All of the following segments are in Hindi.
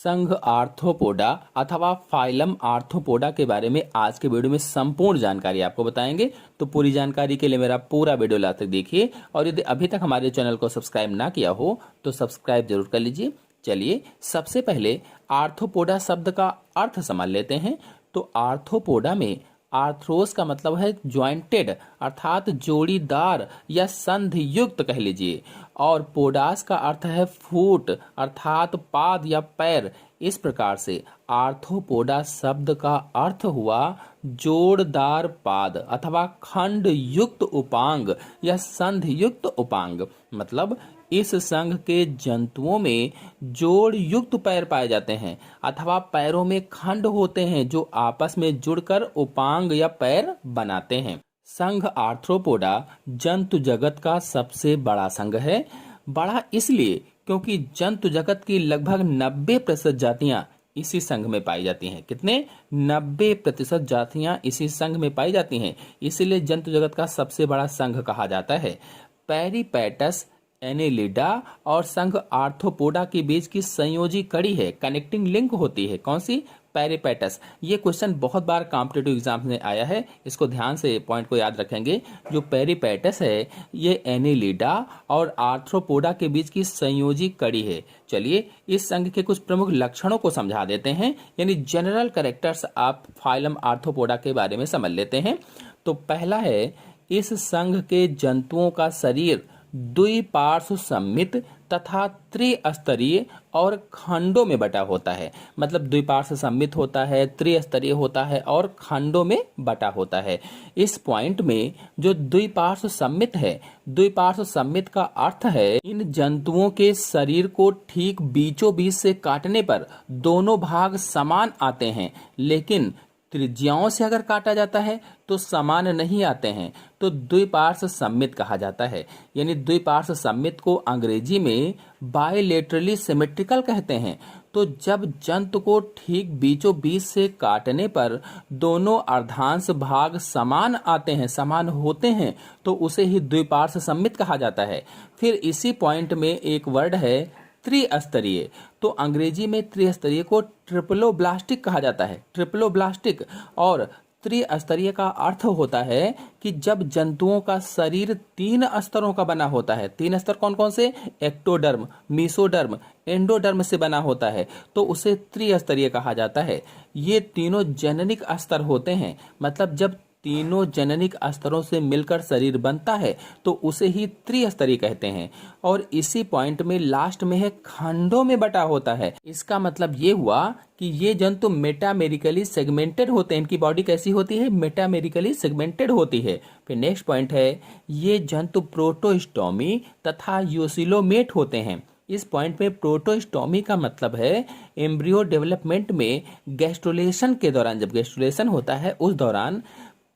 संघ आर्थ्रोपोडा अथवा फाइलम आर्थ्रोपोडा के बारे में आज के वीडियो में संपूर्ण जानकारी आपको बताएंगे। तो पूरी जानकारी के लिए मेरा पूरा वीडियो लास्ट तक देखिए और यदि अभी तक हमारे चैनल को सब्सक्राइब ना किया हो तो सब्सक्राइब जरूर कर लीजिए। चलिए सबसे पहले आर्थ्रोपोडा शब्द का अर्थ समझ लेते हैं। तो आर्थ्रोपोडा में आर्थ्रोस का मतलब है ज्वाइंटेड अर्थात जोड़ीदार या संधि युक्त कह लीजिए, और पोडास का अर्थ है फूट अर्थात पाद या पैर। इस प्रकार से आर्थ्रोपोडा शब्द का अर्थ हुआ जोड़दार पाद अथवा खंड युक्त उपांग या संधि युक्त उपांग। मतलब इस संघ के जंतुओं में जोड़ युक्त पैर पाए जाते हैं अथवा पैरों में खंड होते हैं जो आपस में जुड़कर उपांग या पैर बनाते हैं। संघ आर्थ्रोपोडा जंतु जगत का सबसे बड़ा संघ है। बड़ा इसलिए क्योंकि जंतु जगत की लगभग 90% जातियां इसी संघ में पाई जाती हैं। कितने? 90% जातियां इसी संघ में पाई जाती हैं, इसीलिए जंतु जगत का सबसे बड़ा संघ कहा जाता है। पेरिपेटस, एनेलिडा और संघ आर्थ्रोपोडा के बीच की संयोजी कड़ी है, कनेक्टिंग लिंक होती है। कौन सी? पेरिपेटस। ये क्वेश्चन बहुत बार कॉम्पिटिटिव एग्जाम में आया है, इसको ध्यान से पॉइंट को याद रखेंगे। जो पेरिपेटस है ये एनेलिडा और आर्थ्रोपोडा के बीच की संयोजी कड़ी है। चलिए इस संघ के कुछ प्रमुख लक्षणों को समझा देते हैं, यानी जनरल कैरेक्टर्स आप फाइलम आर्थ्रोपोडा के बारे में समझ लेते हैं। तो पहला है, इस संघ के जंतुओं का शरीर द्विपार्श्व सममित तथा त्रिस्तरीय और खंडों में बटा होता है। मतलब द्विपार्श्व सममित होता है, त्रिस्तरीय होता है और खंडों में बटा होता है। इस पॉइंट में जो द्विपार्श्व सममित है, द्विपार्श्व सममित का अर्थ है इन जंतुओं के शरीर को ठीक बीचों बीच से काटने पर दोनों भाग समान आते हैं, लेकिन त्रिज्याओं से अगर काटा जाता है तो समान नहीं आते हैं, तो द्विपार्श्व सममित कहा जाता है। यानी द्विपार्श्व सममित को अंग्रेजी में बायलेटरली सिमेट्रिकल कहते हैं। तो जब जंतु को ठीक बीचों बीच से काटने पर दोनों अर्धांश भाग समान आते हैं, समान होते हैं, तो उसे ही द्विपार्श्व सममित कहा जाता है। फिर इसी पॉइंट में एक वर्ड है त्रिस्तरीय। तो अंग्रेजी में त्रिस्तरीय को ट्रिप्लोब्लास्टिक कहा जाता है, ट्रिप्लोब्लास्टिक। और त्रिस्तरीय का अर्थ होता है कि जब जंतुओं का शरीर 3 स्तरों का बना होता है। 3 स्तर कौन कौन से? एक्टोडर्म, मीसोडर्म, एंडोडर्म से बना होता है, तो उसे त्रिस्तरीय कहा जाता है। ये तीनों जननिक स्तर होते हैं। मतलब जब तीनों जननिक स्तरों से मिलकर शरीर बनता है तो उसे ही त्रिस्तरीय कहते हैं। और इसी पॉइंट में लास्ट में है खंडों में बटा होता है। इसका मतलब ये हुआ कि ये जंतु मेटामेरिकली सेगमेंटेड होते हैं। इनकी बॉडी कैसी होती है? मेटामेरिकली सेगमेंटेड होती है। फिर नेक्स्ट पॉइंट है, ये जंतु प्रोटोस्टोमी तथा यूसिलोमेट होते हैं। इस पॉइंट में प्रोटोस्टोमी का मतलब है एम्ब्रियो डेवलपमेंट में गैस्ट्रुलेशन के दौरान, जब गैस्ट्रुलेशन होता है उस दौरान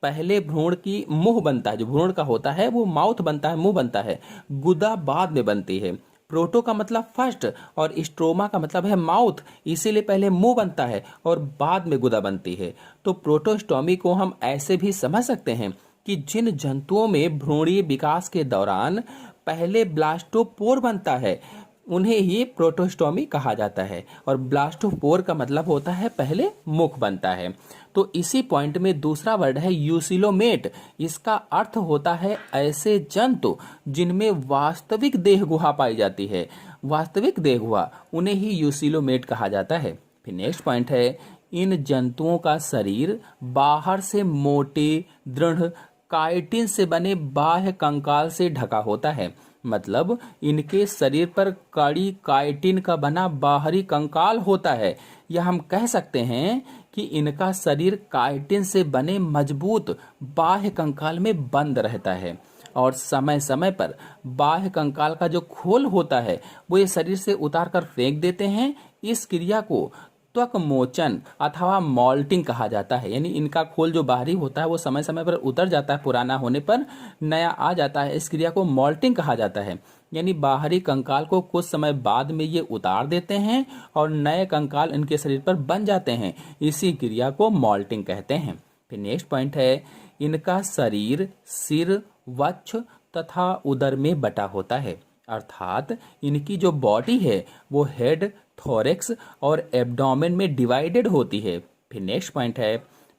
पहले भ्रूण की मुंह बनता है, जो भ्रूण का होता है वो माउथ बनता है, मुंह बनता है, गुदा बाद में बनती है। प्रोटो का मतलब फर्स्ट और स्ट्रोमा का मतलब है माउथ, इसीलिए पहले मुंह बनता है और बाद में गुदा बनती है। तो प्रोटोस्टोमी को हम ऐसे भी समझ सकते हैं कि जिन जंतुओं में भ्रूणीय विकास के दौरान पहले ब्लास्टोपोर बनता है उन्हें ही प्रोटोस्टोमी कहा जाता है, और ब्लास्टोपोर का मतलब होता है पहले मुख बनता है। तो इसी पॉइंट में दूसरा वर्ड है यूसिलोमेट। इसका अर्थ होता है ऐसे जंतु जिनमें वास्तविक देह गुहा पाई जाती है। वास्तविक देह गुहा, उन्हें ही यूसिलोमेट कहा जाता है। फिर नेक्स्ट पॉइंट है, इन जंतुओं का शरीर बाहर से मोटे दृढ़ काइटिन से बने बाह्य कंकाल से ढका होता है। मतलब इनके शरीर पर कड़ी काइटिन का बना बाहरी कंकाल होता है, या हम कह सकते हैं कि इनका शरीर काइटिन से बने मजबूत बाह्य कंकाल में बंद रहता है, और समय समय पर बाह्य कंकाल का जो खोल होता है वो ये शरीर से उतार कर फेंक देते हैं। इस क्रिया को त्वक मोचन अथवा मॉल्टिंग कहा जाता है। यानी इनका खोल जो बाहरी होता है वो समय समय पर उतर जाता है, पुराना होने पर नया आ जाता है। इस क्रिया को मॉल्टिंग कहा जाता है। यानी बाहरी कंकाल को कुछ समय बाद में ये उतार देते हैं और नए कंकाल इनके शरीर पर बन जाते हैं। इसी क्रिया को मॉल्टिंग कहते हैं। फिर नेक्स्ट पॉइंट है, इनका शरीर सिर, वक्ष तथा उदर में बटा होता है। अर्थात इनकी जो बॉडी है वो हेड, थोरेक्स और एब्डोमेन में डिवाइडेड होती है। फिर नेक्स्ट पॉइंट है,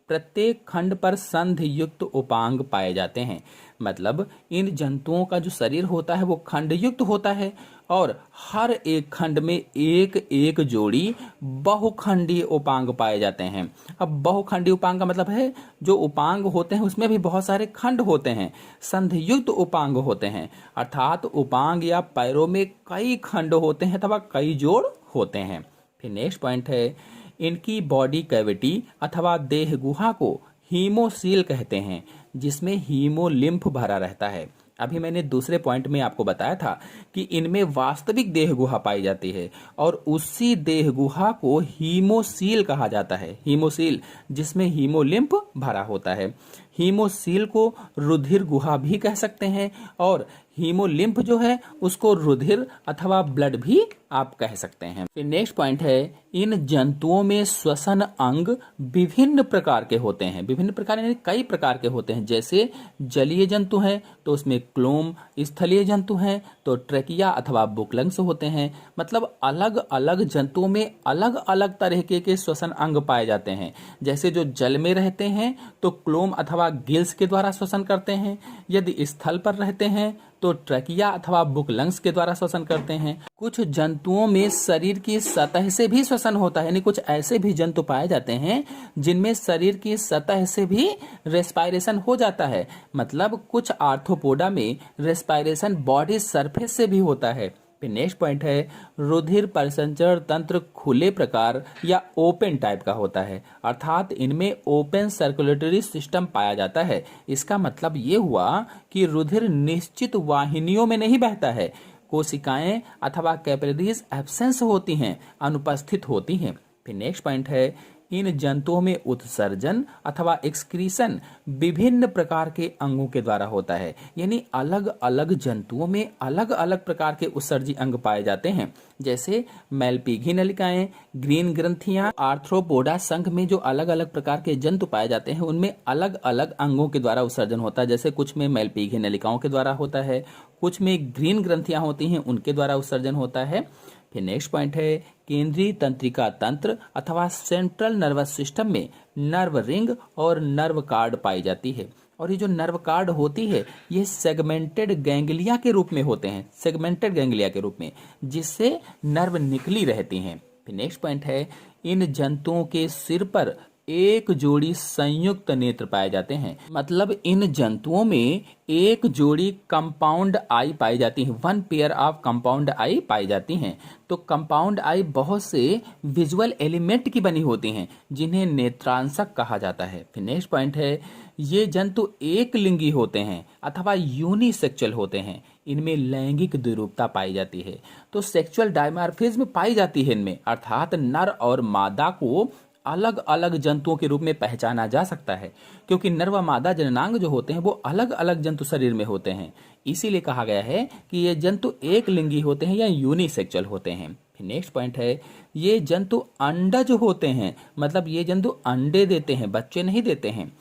प्रत्येक खंड पर संधि युक्त उपांग पाए जाते हैं। मतलब इन जंतुओं का जो शरीर होता है वो खंड युक्त होता है और हर एक खंड में एक एक जोड़ी बहुखंडीय उपांग पाए जाते हैं। अब बहुखंडीय उपांग का मतलब है जो उपांग होते हैं उसमें भी बहुत सारे खंड होते हैं, संधि युक्त उपांग होते हैं, अर्थात उपांग या पैरों में कई खंड होते हैं अथवा कई जोड़ होते हैं। फिर नेक्स्ट पॉइंट है, इनकी बॉडी कैविटी अथवा देह गुहा को हीमोसील कहते हैं, जिसमें हीमोलिम्फ भरा रहता है। अभी मैंने दूसरे पॉइंट में आपको बताया था कि इनमें वास्तविक देह गुहा पाई जाती है और उसी देह गुहा को हीमोसील कहा जाता है। हीमोसील जिसमें हीमोलिम्फ भरा होता है। हीमोसील को रुधिर गुहा भी कह सकते हैं और हीमोलिम्फ जो है उसको रुधिर अथवा ब्लड भी आप कह सकते हैं। फिर नेक्स्ट पॉइंट है, इन जंतुओं में श्वसन अंग विभिन्न प्रकार के होते हैं। विभिन्न प्रकार यानी कई प्रकार के होते हैं। जैसे जलीय जंतु हैं तो उसमें क्लोम, स्थलीय जंतु हैं तो ट्रेकिया अथवा बुकलंग्स होते हैं। मतलब अलग अलग जंतुओं में अलग अलग तरीके के श्वसन अंग पाए जाते हैं। जैसे जो जल में रहते हैं तो क्लोम अथवा गिल्स के द्वारा श्वसन करते हैं। यदि स्थल पर रहते हैं तो ट्रकिया अथवा बुकलंग्स के द्वारा श्वसन करते हैं। कुछ जंतुओं में शरीर की सतह से भी श्वसन होता है, यानी कुछ ऐसे भी जंतु पाए जाते हैं जिनमें शरीर की सतह से भी रेस्पायरेशन हो जाता है। मतलब कुछ आर्थ्रोपोडा में रेस्पायरेशन बॉडी सरफेस से भी होता है। फिर नेक्स्ट पॉइंट है, रुधिर परिसंचरण तंत्र खुले प्रकार या ओपन टाइप का होता है, अर्थात इनमें ओपन सर्कुलेटरी सिस्टम पाया जाता है। इसका मतलब ये हुआ कि रुधिर निश्चित वाहिनियों में नहीं बहता है, कोशिकाएं अथवा कैपिलरीज एब्सेंस होती हैं, अनुपस्थित होती हैं। फिर नेक्स्ट पॉइंट है, इन जंतुओं में उत्सर्जन अथवा एक्सक्रीशन विभिन्न प्रकार के अंगों के द्वारा होता है, यानी अलग अलग जंतुओं में अलग अलग प्रकार के उत्सर्जी अंग पाए जाते हैं। जैसे मैलपीघी नलिकाएं, ग्रीन ग्रंथियां। आर्थ्रोपोडा संघ में जो अलग अलग प्रकार के जंतु पाए जाते हैं उनमें अलग अलग अंगों के द्वारा उत्सर्जन होता है। जैसे कुछ में मैलपीघी नलिकाओं के द्वारा होता है, कुछ में ग्रीन ग्रंथियां होती हैं उनके द्वारा उत्सर्जन होता है। फिर नेक्स्ट पॉइंट है, केंद्रीय तंत्रिका तंत्र अथवा सेंट्रल नर्वस सिस्टम में नर्व रिंग और नर्व कार्ड पाई जाती है। और ये जो नर्व कार्ड होती है ये सेगमेंटेड गैंग्लिया के रूप में होते हैं, सेगमेंटेड गैंग्लिया के रूप में, जिससे नर्व निकली रहती हैं। फिर नेक्स्ट पॉइंट है, इन जंतुओं के सिर पर एक जोड़ी संयुक्त नेत्र पाए जाते हैं। मतलब इन जंतुओं में एक जोड़ी कंपाउंड आई पाई जाती है, वन पेयर ऑफ कंपाउंड आई पाई जाती हैं। तो कंपाउंड आई बहुत से विजुअल एलिमेंट की बनी होती हैं जिन्हें नेत्रांशक कहा जाता है। फिर नेक्स्ट पॉइंट है, ये जंतु एक लिंगी होते हैं अथवा यूनिसेक्सुअल होते हैं। इनमें लैंगिक द्विरूपता पाई जाती है, तो सेक्सुअल डायमॉर्फिज्म पाई जाती है इनमें, अर्थात नर और मादा को अलग अलग जंतुओं के रूप में पहचाना जा सकता है, क्योंकि नर व मादा जननांग जो होते हैं वो अलग अलग जंतु शरीर में होते हैं। इसीलिए कहा गया है कि ये जंतु एक लिंगी होते हैं या यूनिसेक्सुअल होते हैं। फिर नेक्स्ट पॉइंट है, ये जंतु अंडज होते हैं। मतलब ये जंतु अंडे देते हैं, बच्चे नहीं देते हैं।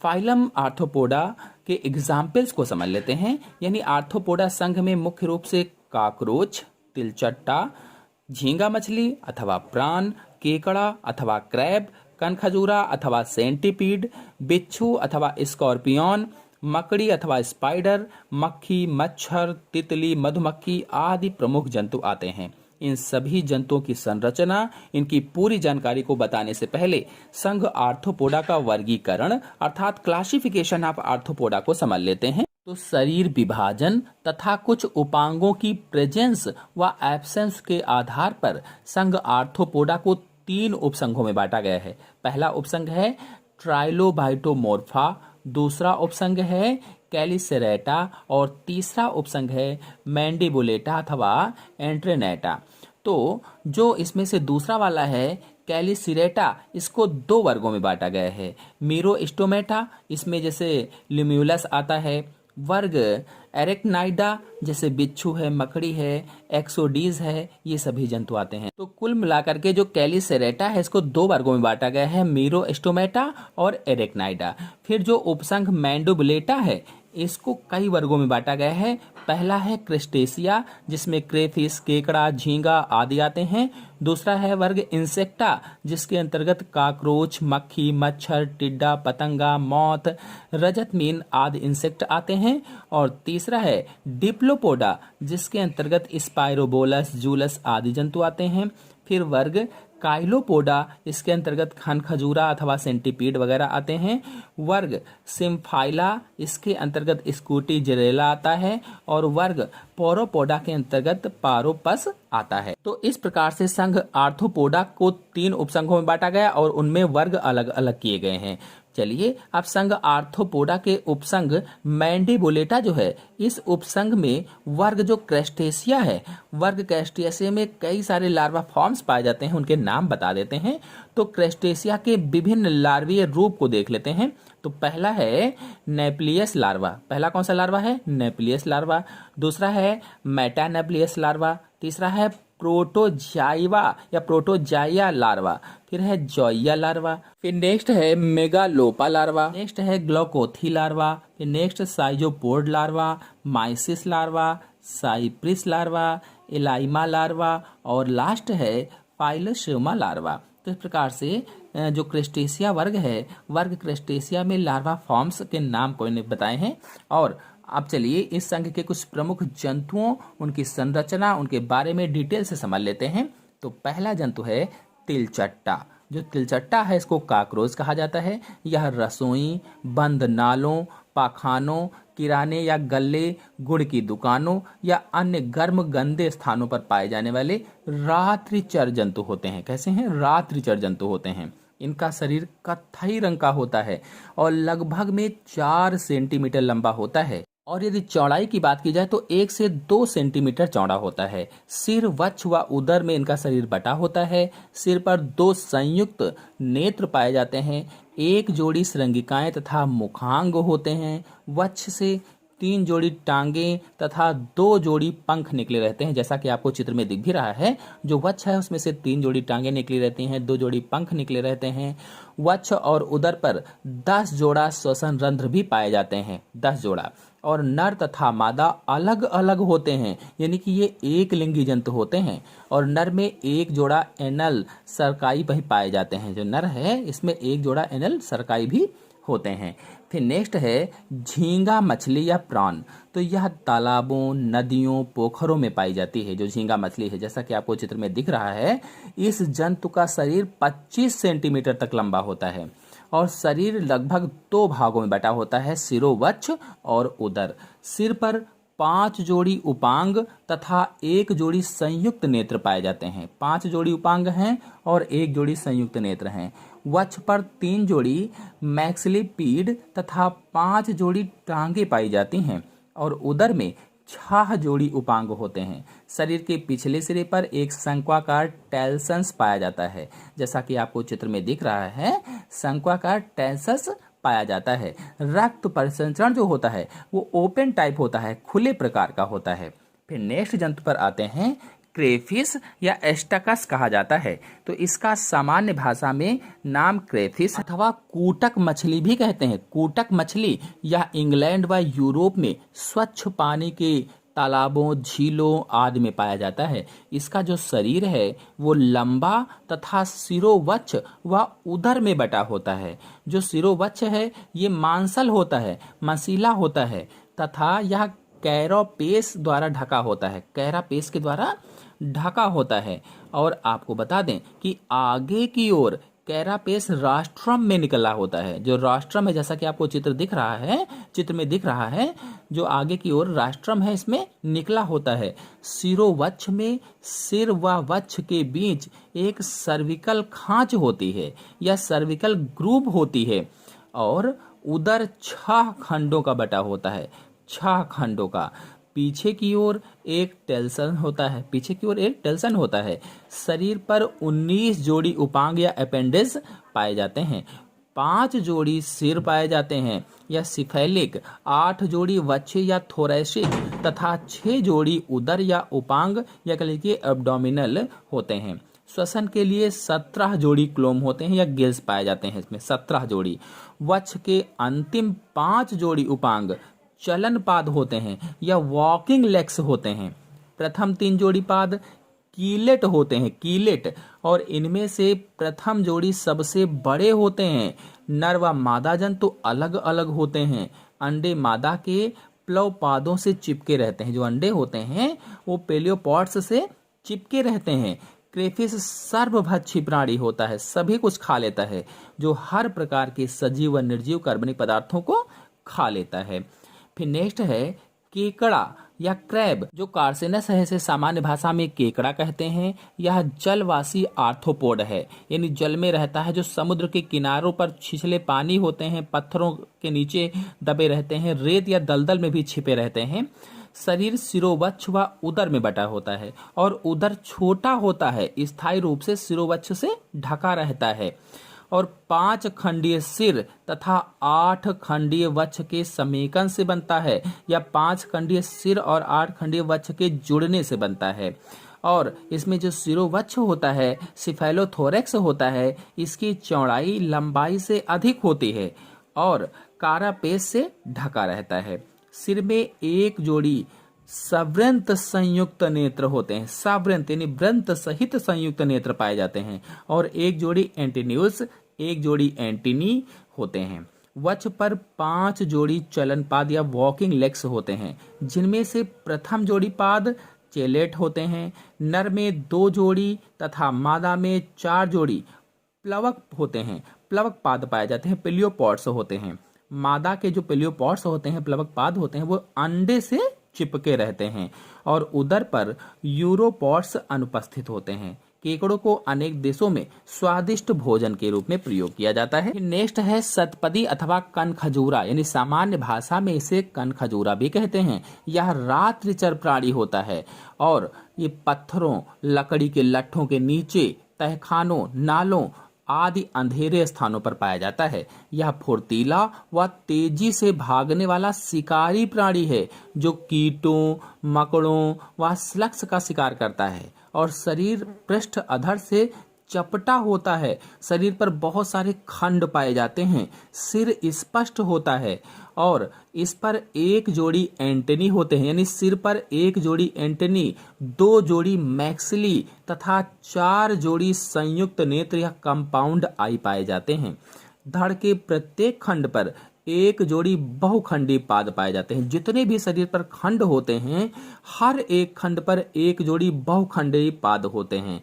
फाइलम आर्थ्रोपोडा के एग्जाम्पल्स को समझ लेते हैं। यानी आर्थ्रोपोडा संघ में मुख्य रूप से काकरोच, तिलचट्टा, झींगा मछली अथवा प्राण, केकड़ा अथवा क्रैब, कनखजूरा अथवा सेंटीपीड, बिच्छू अथवा स्कॉर्पियन, मकड़ी अथवा स्पाइडर, मक्खी, मच्छर, तितली, मधुमक्खी आदि प्रमुख जंतु आते हैं। इन सभी जंतुओं की संरचना, इनकी पूरी जानकारी को बताने से पहले संघ आर्थ्रोपोडा का वर्गीकरण अर्थात क्लासिफिकेशन ऑफ आर्थ्रोपोडा को समझ लेते हैं। तो शरीर विभाजन तथा कुछ उपांगों की प्रेजेंस व एब्सेंस के आधार पर संघ आर्थ्रोपोडा को 3 उपसंघों में बांटा गया है। पहला उपसंघ है ट्राइलोबाइटोमोर्फा, दूसरा उपसंघ है कैलिसेरेटा और तीसरा उपसंघ है मैंडिबुलेटा अथवा एंट्रेनेटा। तो जो इसमें से दूसरा वाला है कैलिसिरेटा, इसको 2 वर्गों में बांटा गया है। मीरोस्टोमेटा, इसमें जैसे ल्यूम्यूलस आता है। वर्ग एरेक्नाइडा, जैसे बिच्छू है, मकड़ी है, एक्सोडीज है, ये सभी जंतु आते हैं। तो कुल मिलाकर के जो कैलिसेरेटा है इसको 2 वर्गों में बांटा गया है, मीरोस्टोमेटा और एरेक्नाइडा। फिर जो उपसंघ मैंडिबुलेटा है इसको कई वर्गों में बांटा गया है। पहला है क्रेस्टेशिया, जिसमें क्रेफिश, केकड़ा, झींगा आदि आते हैं। दूसरा है वर्ग इंसेक्टा, जिसके अंतर्गत काकरोच, मक्खी, मच्छर, टिड्डा, पतंगा, मौत, रजत मीन आदि इंसेक्ट आते हैं। और तीसरा है डिप्लोपोडा, जिसके अंतर्गत स्पाइरोबोलस, जूलस आदि जंतु आते हैं। फिर वर्ग काइलोपोडा, इसके अंतर्गत खनखजूरा अथवा सेंटीपीड वगैरह आते हैं। वर्ग सिम्फाइला, इसके अंतर्गत स्कूटी जिरेला आता है। और वर्ग पोरोपोडा के अंतर्गत पारोपस आता है। तो इस प्रकार से संघ आर्थ्रोपोडा को 3 उपसंघों में बांटा गया और उनमें वर्ग अलग अलग किए गए हैं। चलिए अब संघ आर्थ्रोपोडा के उपसंघ मैंडिबुलेटा जो है, इस उपसंघ में वर्ग जो क्रेस्टेशिया है, वर्ग क्रेस्टेशिया में कई सारे लार्वा फॉर्म्स पाए जाते हैं, उनके नाम बता देते हैं। तो क्रेस्टेशिया के विभिन्न लार्वीय रूप को देख लेते हैं। तो पहला है नेप्लियस लार्वा। पहला कौन सा लार्वा है? नेप्लियस लार्वा। दूसरा है मेटानेप्लियस लार्वा। तीसरा है प्रोटोजाइवा या प्रोटोजाइया लार्वा। फिर है जॉइया लार्वा। फिर नेक्स्ट है मेगालोपा लार्वा। नेक्स्ट है ग्लोकोथी लार्वा। फिर next schizopod larva, mysis larva, cypris larva, alima larva और लास्ट है फाइलोसोमा लार्वा। तो इस प्रकार से जो क्रेस्टेशिया वर्ग है, वर्ग क्रेस्टेशिया में लार्वा फॉर्म्स के नाम को इन्हें बताए हैं। और अब चलिए इस संघ के कुछ प्रमुख जंतुओं, उनकी संरचना, उनके बारे में डिटेल से समझ लेते हैं। तो पहला जंतु है तिलचट्टा। जो तिलचट्टा है इसको काकरोच कहा जाता है। यह रसोई, बंद नालों, पाखानों, किराने या गल्ले, गुड़ की दुकानों या अन्य गर्म गंदे स्थानों पर पाए जाने वाले रात्रिचर जंतु होते हैं। कैसे हैं? रात्रिचर जंतु होते हैं। इनका शरीर कत्थई रंग का होता है और लगभग में 4 सेंटीमीटर लंबा होता है। और यदि चौड़ाई की बात की जाए तो 1 से 2 सेंटीमीटर चौड़ा होता है। सिर, वक्ष व उदर में इनका शरीर बटा होता है। सिर पर 2 संयुक्त नेत्र पाए जाते हैं। 1 जोड़ी श्रृंगिकाएं तथा मुखांग होते हैं। वक्ष से 3 जोड़ी टांगे तथा 2 जोड़ी पंख निकले रहते हैं, जैसा कि आपको चित्र में दिख भी रहा है। जो वक्ष है उसमें से 3 जोड़ी टांगे निकली रहती हैं, 2 जोड़ी पंख निकले रहते हैं। वक्ष और उदर पर 10 जोड़ा श्वसन रंध्र भी पाए जाते हैं, 10 जोड़ा। और नर तथा मादा अलग अलग होते हैं, यानी कि ये एक लिंगी जंतु होते हैं। और नर में 1 जोड़ा एनल सरकाई भी पाए जाते हैं। जो नर है इसमें 1 जोड़ा एनल सरकाई भी होते हैं। फिर नेक्स्ट है झींगा मछली या प्रॉन। तो यह तालाबों, नदियों, पोखरों में पाई जाती है। जो झींगा मछली है, जैसा कि आपको चित्र में दिख रहा है, इस जंतु का शरीर 25 सेंटीमीटर तक लंबा होता है और शरीर लगभग 2 भागों में बटा होता है, सिरोवक्ष और उदर। सिर पर 5 जोड़ी उपांग तथा 1 जोड़ी संयुक्त नेत्र पाए जाते हैं। 5 जोड़ी उपांग हैं और 1 जोड़ी संयुक्त नेत्र हैं। वक्ष पर 3 जोड़ी मैक्सिलिपीड तथा 5 जोड़ी टांगे पाई जाती हैं और उदर में 6 जोड़ी उपांग होते हैं। शरीर के पिछले सिरे पर एक शंक्वाकार टेल्सन्स पाया जाता है, जैसा कि आपको चित्र में दिख रहा है, शंक्वाकार टेल्सन्स पाया जाता है। रक्त परिसंचरण जो होता है वो ओपन टाइप होता है, खुले प्रकार का होता है। फिर नेक्स्ट जंतु पर आते हैं, क्रेफिश या एस्टकस कहा जाता है। तो इसका सामान्य भाषा में नाम क्रेफिश अथवा कूटक मछली भी कहते हैं। कूटक मछली यह इंग्लैंड व यूरोप में स्वच्छ पानी के तालाबों, झीलों आदि में पाया जाता है। इसका जो शरीर है वो लंबा तथा सिरोवक्ष व उदर में बटा होता है। जो सिरोवक्ष है ये मांसल होता है, मसीला होता है तथा यह कैरापेस द्वारा ढका होता है, कैरापेस के द्वारा ढका होता है। और आपको बता दें कि आगे की ओर कैरापेस राष्ट्रम में निकला होता है। जो राष्ट्रम है, जैसा कि आपको चित्र में दिख रहा है, जो आगे की ओर राष्ट्रम है इसमें निकला होता है। सिरोवक्ष में सिर व वक्ष के बीच एक सर्विकल खांच होती है या सर्विकल ग्रूव होती है। और उदर 6 खंडों का बटा होता है, 6 खंडों का। पीछे की ओर एक टेल्सन होता है। शरीर पर 19 जोड़ी उपांग या अपेंडिक्स पाए जाते हैं। 5 जोड़ी सिर पाए जाते हैं या सिफेलिक, 8 जोड़ी वक्ष या थोरैसिक तथा 6 जोड़ी उदर या उपांग या कह लीजिए एब्डोमिनल होते हैं। श्वसन के लिए 17 जोड़ी क्लोम होते हैं या गिल्स पाए जाते हैं इसमें, 17 जोड़ी। वक्ष के अंतिम 5 जोड़ी उपांग चलन पाद होते हैं या वॉकिंग लेग्स होते हैं। प्रथम 3 जोड़ी पाद कीलेट होते हैं, कीलेट, और इनमें से प्रथम जोड़ी सबसे बड़े होते हैं। नर व मादा जंतु अलग अलग होते हैं। अंडे मादा के प्लव पादों से चिपके रहते हैं। जो अंडे होते हैं वो पेलियोपॉड्स से चिपके रहते हैं। क्रेफिश सर्वभक्षी प्राणी होता है, सभी कुछ खा लेता है, जो हर प्रकार के सजीव व निर्जीव कार्बनिक पदार्थों को खा लेता है। फिर नेक्स्ट है केकड़ा या क्रैब, जो कार्सिनस है, इसे सामान्य भाषा में केकड़ा कहते हैं। यह जलवासी आर्थ्रोपोड है, यानी जल में रहता है, जो समुद्र के किनारों पर छिछले पानी होते हैं, पत्थरों के नीचे दबे रहते हैं, रेत या दलदल में भी छिपे रहते हैं। शरीर सिरोवक्ष व उदर में बटा होता है और उदर छोटा होता है, स्थायी रूप से सिरोवक्ष से ढका रहता है, और 5 खंडीय सिर तथा 8 खंडीय वक्ष के समेकन से बनता है, या 5 खंडीय सिर और 8 खंडीय वक्ष के जुड़ने से बनता है। और इसमें जो सिरोवक्ष होता है, सिफेलोथोरैक्स होता है, इसकी चौड़ाई लंबाई से अधिक होती है और कारापेस से ढका रहता है। सिर में एक जोड़ी सवृंत संयुक्त नेत्र होते हैं, सवृंत यानी व्रंत सहित संयुक्त नेत्र पाए जाते हैं, और एक जोड़ी एंटीन्यूस, एक जोड़ी एंटीनी होते हैं। वक्ष पर 5 जोड़ी चलन पाद या वॉकिंग लेग्स होते हैं, जिनमें से प्रथम जोड़ी पाद चेलेट होते हैं। नर में 2 जोड़ी तथा मादा में 4 जोड़ी प्लवक होते हैं, प्लवक पाद पाए जाते हैं, पेलियोपॉड्स होते हैं। मादा के जो पेलियोपॉड्स होते हैं, प्लवक पाद होते हैं, वो अंडे से चिपके रहते हैं, और उदर पर यूरोपॉड्स अनुपस्थित होते हैं। केकड़ों को अनेक देशों में स्वादिष्ट भोजन के रूप में प्रयोग किया जाता है। नेक्स्ट है शतपदी अथवा कनखजूरा, यानी सामान्य भाषा में इसे कनखजूरा भी कहते हैं। यह रात्रिचर प्राणी होता है और ये पत्थरों, लकड़ी के लट्ठों के नीचे, तहखानों, नालों आदि अंधेरे स्थानों पर पाया जाता है। यह फुर्तीला व तेजी से भागने वाला शिकारी प्राणी है, जो कीटों, मकड़ों व स्लग्स का शिकार करता है, और शरीर पृष्ठ अधर से चपटा होता है। शरीर पर बहुत सारे खंड पाए जाते हैं। सिर स्पष्ट होता है और इस पर एक जोड़ी एंटेनी होते हैं, यानी सिर पर एक जोड़ी एंटेनी, 2 जोड़ी मैक्सिली तथा 4 जोड़ी संयुक्त नेत्र या कंपाउंड आई पाए जाते हैं। धड़ के प्रत्येक खंड पर एक जोड़ी बहुखंडी पाद पाए जाते हैं। जितने भी शरीर पर खंड होते हैं, हर एक खंड पर एक जोड़ी बहुखंडी पाद होते हैं,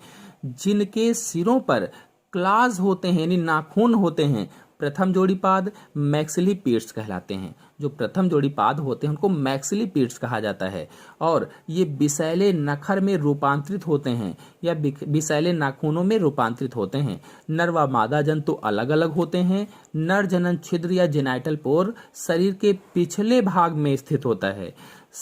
जिनके सिरों पर क्लाज होते हैं, यानी नाखून होते हैं। प्रथम जोड़ी पाद मैक्सिली पीट्स कहलाते हैं। जो प्रथम जोड़ी पाद होते हैं उनको मैक्सिली पीट्स कहा जाता है, और ये विषैले नखर में रूपांतरित होते हैं या विषैले नाखूनों में रूपांतरित होते हैं। नर व मादा जंतु अलग अलग होते हैं। नर जनन छिद्र या जेनाइटल पोर शरीर के पिछले भाग में स्थित होता है।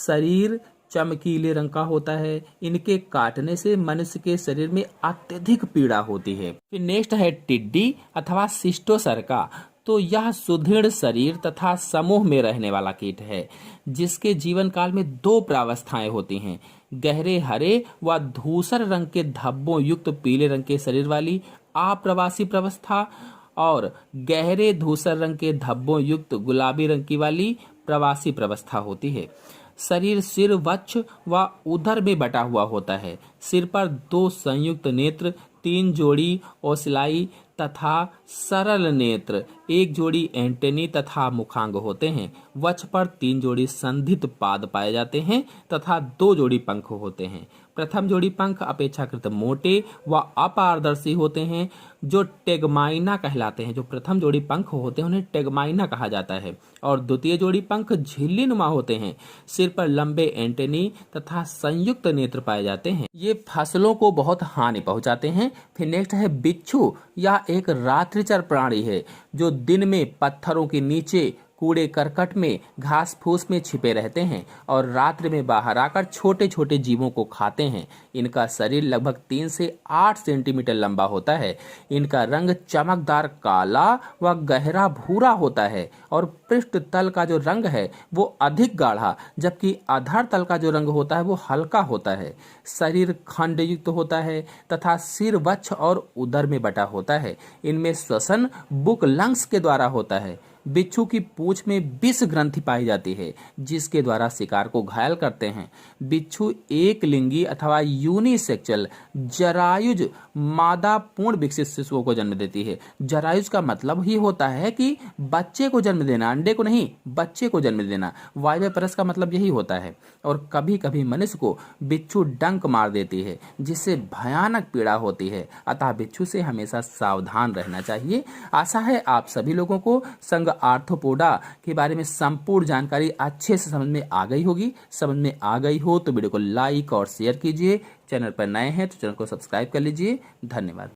शरीर चमकीले रंग का होता है। इनके काटने से मनुष्य के शरीर में अत्यधिक पीड़ा होती है। फिर नेक्स्ट है टिड्डी अथवा शिष्टोसर्का। तो यह सुदृढ़ शरीर तथा समूह में रहने वाला कीट है, जिसके जीवन काल में 2 प्रावस्थाएं होती हैं। गहरे हरे व धूसर रंग के धब्बों युक्त पीले रंग के शरीर वाली अप्रवासी प्रावस्था, और गहरे धूसर रंग के धब्बों युक्त गुलाबी रंग की वाली प्रवासी प्रावस्था होती है। शरीर सिर, वक्ष व उदर में बटा हुआ होता है। सिर पर 2 संयुक्त नेत्र, 3 जोड़ी ओसलाई तथा सरल नेत्र, 1 जोड़ी एंटेनी तथा मुखांग होते हैं। वक्ष पर 3 जोड़ी संधित पाद पाए जाते हैं तथा 2 जोड़ी पंख होते हैं। प्रथम जोड़ी पंख अपेक्षाकृत मोटे व अपारदर्शी होते हैं, जो टेगमाइना कहलाते हैं। जो प्रथम जोड़ी पंख होते हैं उन्हें टेगमाइना कहा जाता है, और द्वितीय जोड़ी पंख झिल्ली नुमा होते हैं। सिर पर लंबे एंटेनी तथा संयुक्त नेत्र पाए जाते हैं। ये फसलों को बहुत हानि पहुंचाते हैं। फिर नेक्स्ट है बिच्छू। यह एक रात्रिचर प्राणी है, जो दिन में पत्थरों के नीचे, कूड़े करकट में, घास फूस में छिपे रहते हैं और रात्रि में बाहर आकर छोटे छोटे जीवों को खाते हैं। इनका शरीर लगभग 3 से 8 सेंटीमीटर लंबा होता है। इनका रंग चमकदार काला व गहरा भूरा होता है, और पृष्ठ तल का जो रंग है वो अधिक गाढ़ा, जबकि आधार तल का जो रंग होता है वो हल्का होता है। शरीर खंड युक्त होता है तथा सिर, वक्ष और उदर में बटा होता है। इनमें श्वसन बुक लंग्स के द्वारा होता है, बिच्छू की पूंछ में विष ग्रंथि पाई जाती है जिसके द्वारा शिकार को घायल करते हैं। बिच्छू एक लिंगी अथवा यूनिसेक्सुअल जरायुज मादा पूर्ण विकसित शिशुओं को जन्म देती है। जरायुज का मतलब ही होता है कि बच्चे को जन्म देना, अंडे को नहीं, बच्चे को जन्म देना। वायव्य परस का मतलब यही होता है। और कभी कभी मनुष्य को बिच्छू डंक मार देती है जिससे भयानक पीड़ा होती है। अतः बिच्छू से हमेशा सावधान रहना चाहिए। आशा है आप सभी लोगों को संघ आर्थ्रोपोडा के बारे में संपूर्ण जानकारी अच्छे से समझ में आ गई होगी। समझ में आ गई हो तो वीडियो को लाइक और शेयर कीजिए। चैनल पर नए हैं तो चैनल को सब्सक्राइब कर लीजिए। धन्यवाद।